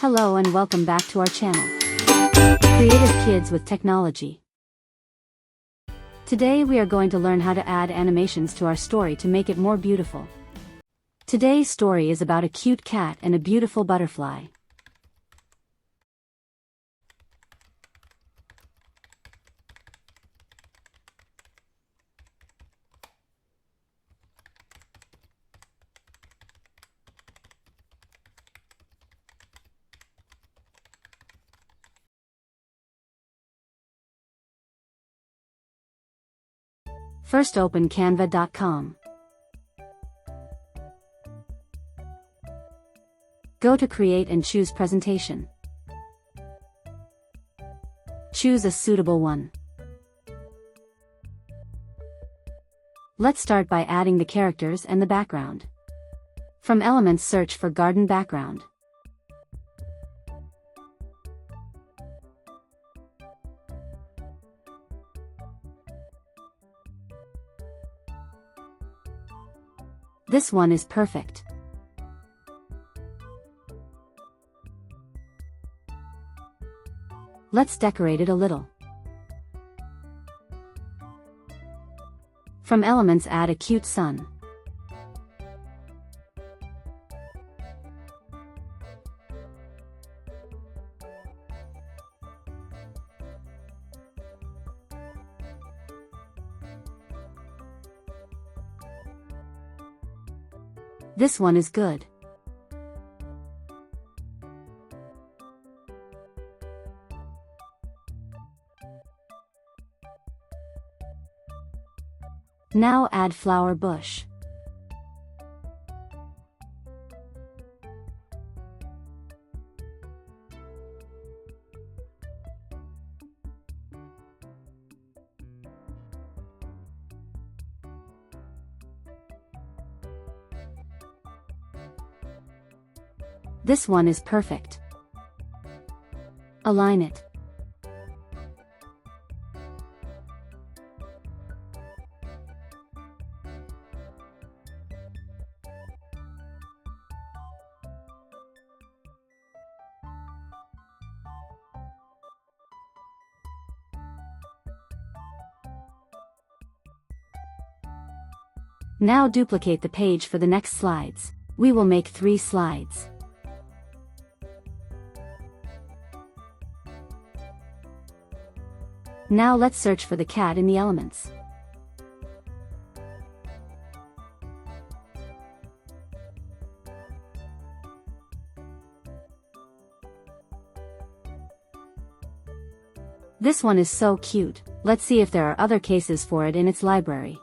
Hello and welcome back to our channel, Creative Kids with Technology. Today we are going to learn how to add animations to our story to make it more beautiful. Today's story is about a cute cat and a beautiful butterfly. First open Canva.com. Go to Create and choose Presentation. Choose a suitable one. Let's start by adding the characters and the background. From Elements, search for Garden Background. This one is perfect. Let's decorate it a little. From Elements, add a cute sun. This one is good. Now add flower bush. This one is perfect. Align it. Now duplicate the page for the next slides. We will make 3 slides. Now let's search for the cat in the elements. This one is so cute. Let's see if there are other cases for it in its library.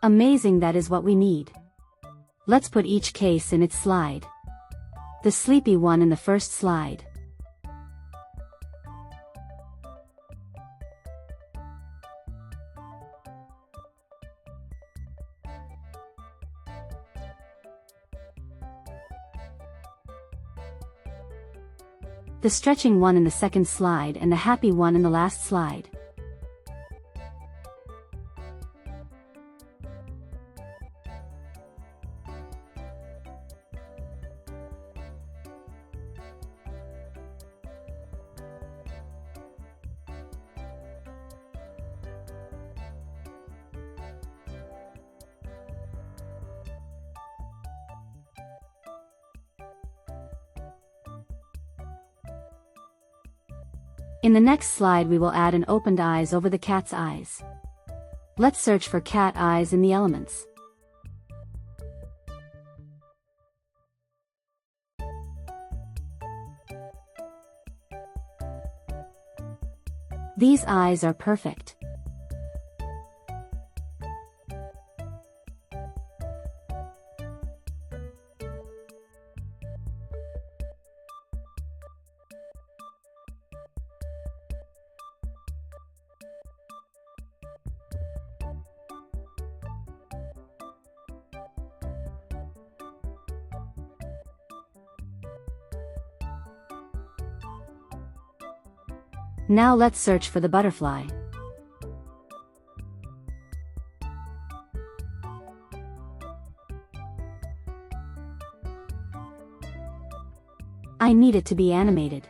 Amazing, that is what we need. Let's put each case in its slide. The sleepy one in the first slide. The stretching one in the second slide and the happy one in the last slide. In the next slide we will add an opened eyes over the cat's eyes. Let's search for cat eyes in the elements. These eyes are perfect. Now let's search for the butterfly. I need it to be animated.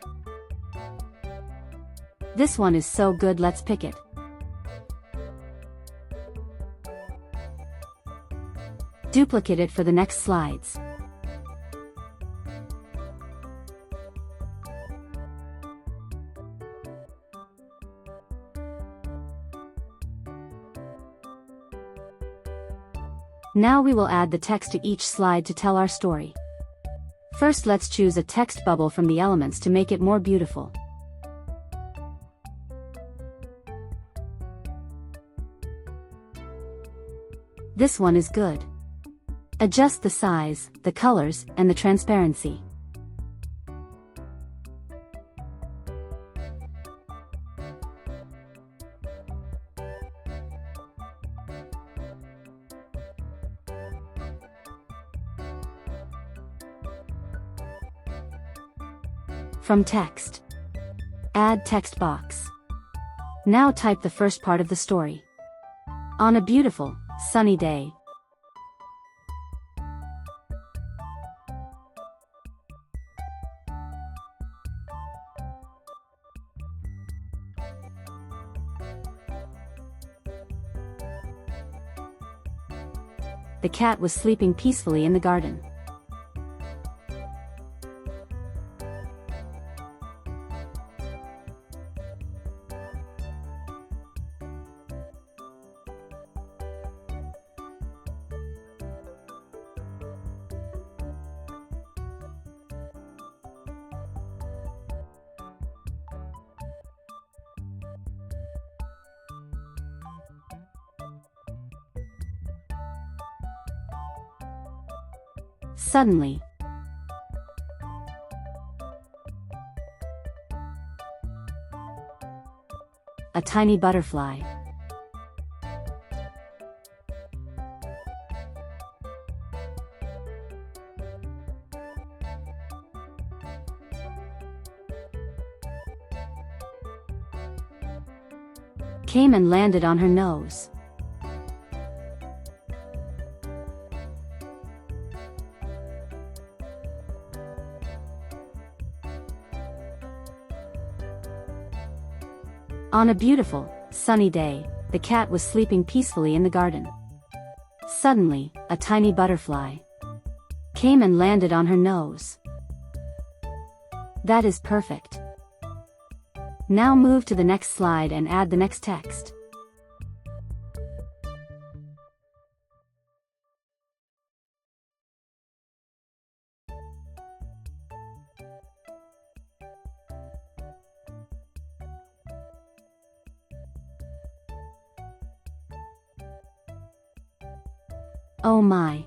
This one is so good, let's pick it. Duplicate it for the next slides. Now we will add the text to each slide to tell our story. First, let's choose a text bubble from the elements to make it more beautiful. This one is good. Adjust the size, the colors, and the transparency. From text. Add text box. Now type the first part of the story. On a beautiful, sunny day. The cat was sleeping peacefully in the garden. Suddenly. A tiny butterfly. Came and landed on her nose. On a beautiful, sunny day, the cat was sleeping peacefully in the garden. Suddenly, a tiny butterfly came and landed on her nose. That is perfect. Now move to the next slide and add the next text. Oh my!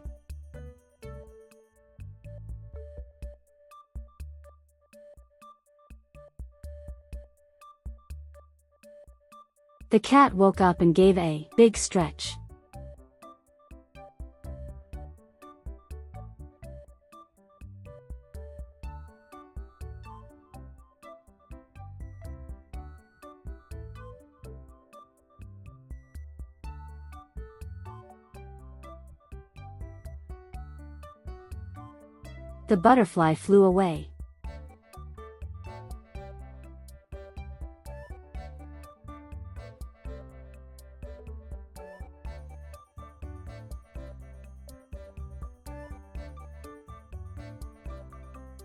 The cat woke up and gave a big stretch. The butterfly flew away.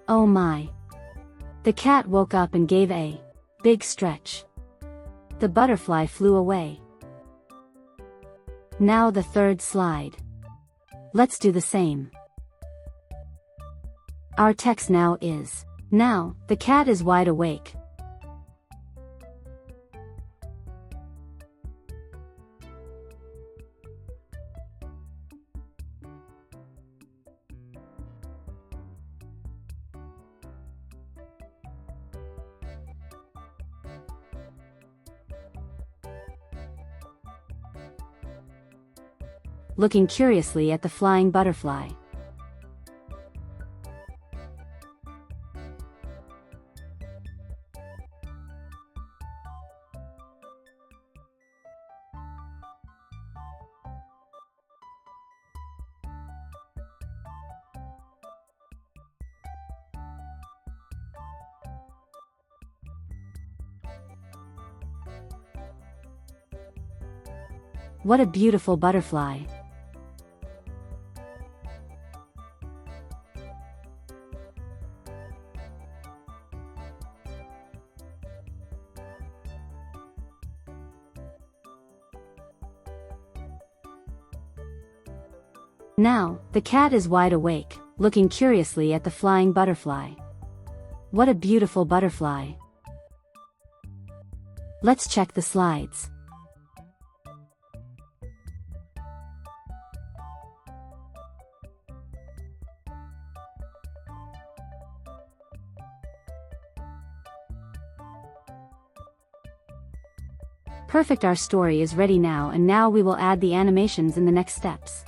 Oh my! The cat woke up and gave a big stretch. The butterfly flew away. Now the third slide. Let's do the same. Our text now is, now, the cat is wide awake. Looking curiously at the flying butterfly. What a beautiful butterfly. Now, the cat is wide awake, looking curiously at the flying butterfly. What a beautiful butterfly. Let's check the slides. Perfect, our story is ready now, and now we will add the animations in the next steps.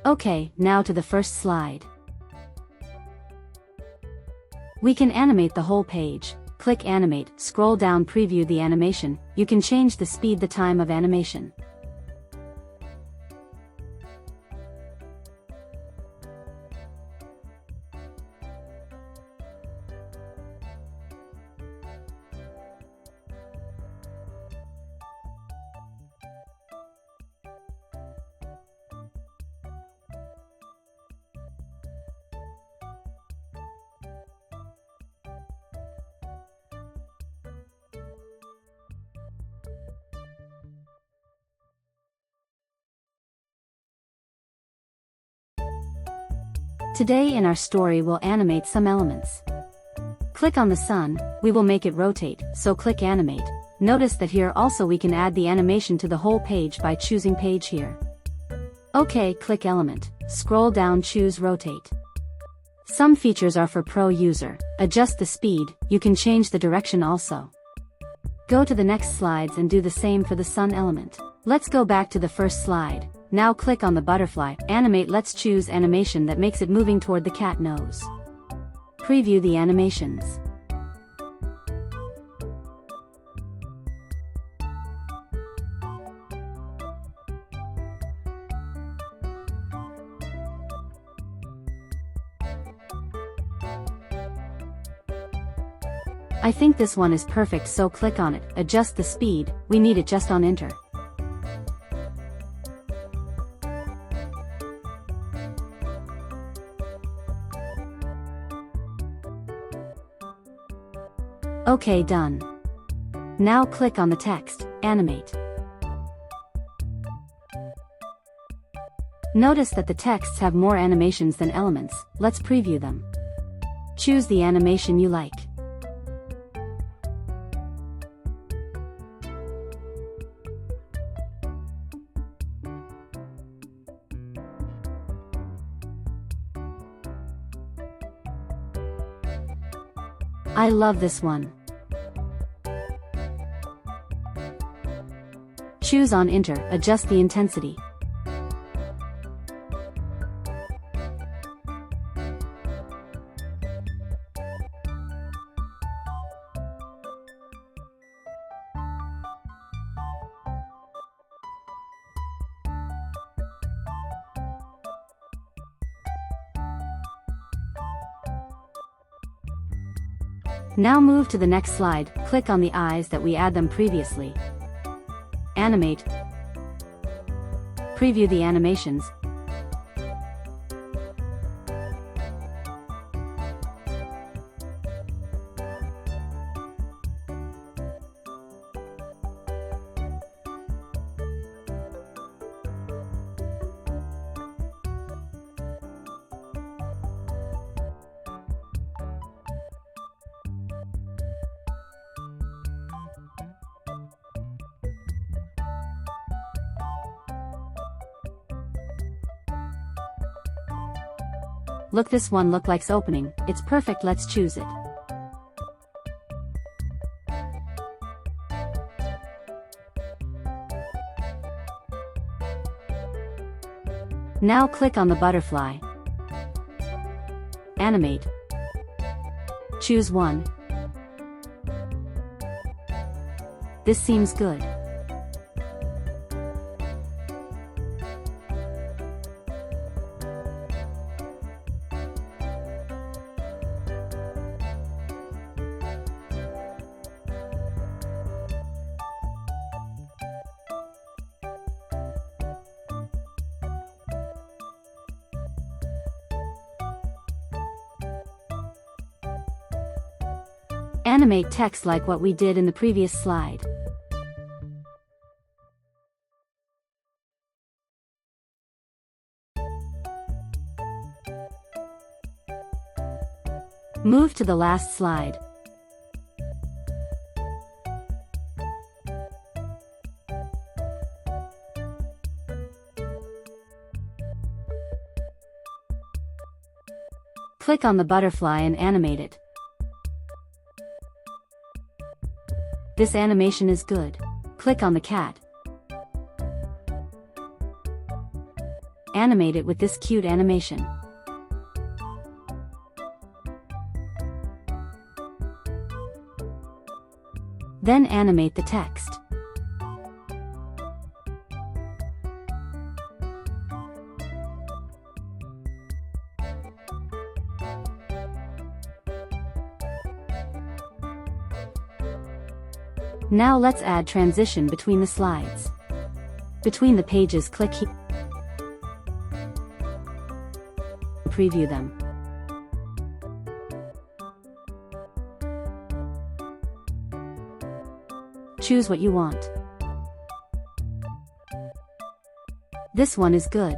Okay, now to the first slide. We can animate the whole page. Click Animate, scroll down, preview the animation. You can change the speed, the time of animation. Today in our story we'll animate some elements. Click on the sun, we will make it rotate, so click Animate. Notice that here also we can add the animation to the whole page by choosing Page here. Okay, click Element, scroll down, choose Rotate. Some features are for pro user. Adjust the speed, you can change the direction also. Go to the next slides and do the same for the sun element. Let's go back to the first slide. Now click on the butterfly, animate. Let's choose animation that makes it moving toward the cat nose. Preview the animations. I think this one is perfect, so click on it, adjust the speed, we need it just on enter. Okay, done. Now click on the text, animate. Notice that the texts have more animations than elements. Let's preview them. Choose the animation you like. I love this one. Choose on enter, adjust the intensity. Now move to the next slide, click on the eyes that we add them previously. Animate. Preview the animations. Look, this one looks like opening. It's perfect, let's choose it. Now click on the butterfly. Animate. Choose one. This seems good. Animate text like what we did in the previous slide. Move to the last slide. Click on the butterfly and animate it. This animation is good. Click on the cat. Animate it with this cute animation. Then animate the text. Now let's add transition between the slides. Between the pages, click here. Preview them. Choose what you want. This one is good.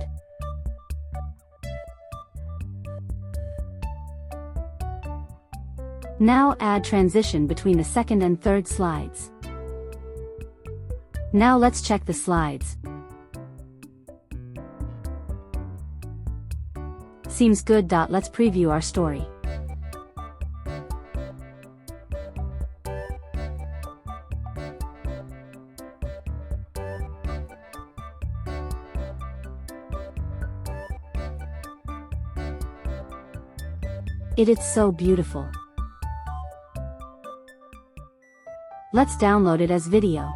Now add transition between the second and third slides. Now let's check the slides. Seems good. Let's preview our story. It is so beautiful. Let's download it as video.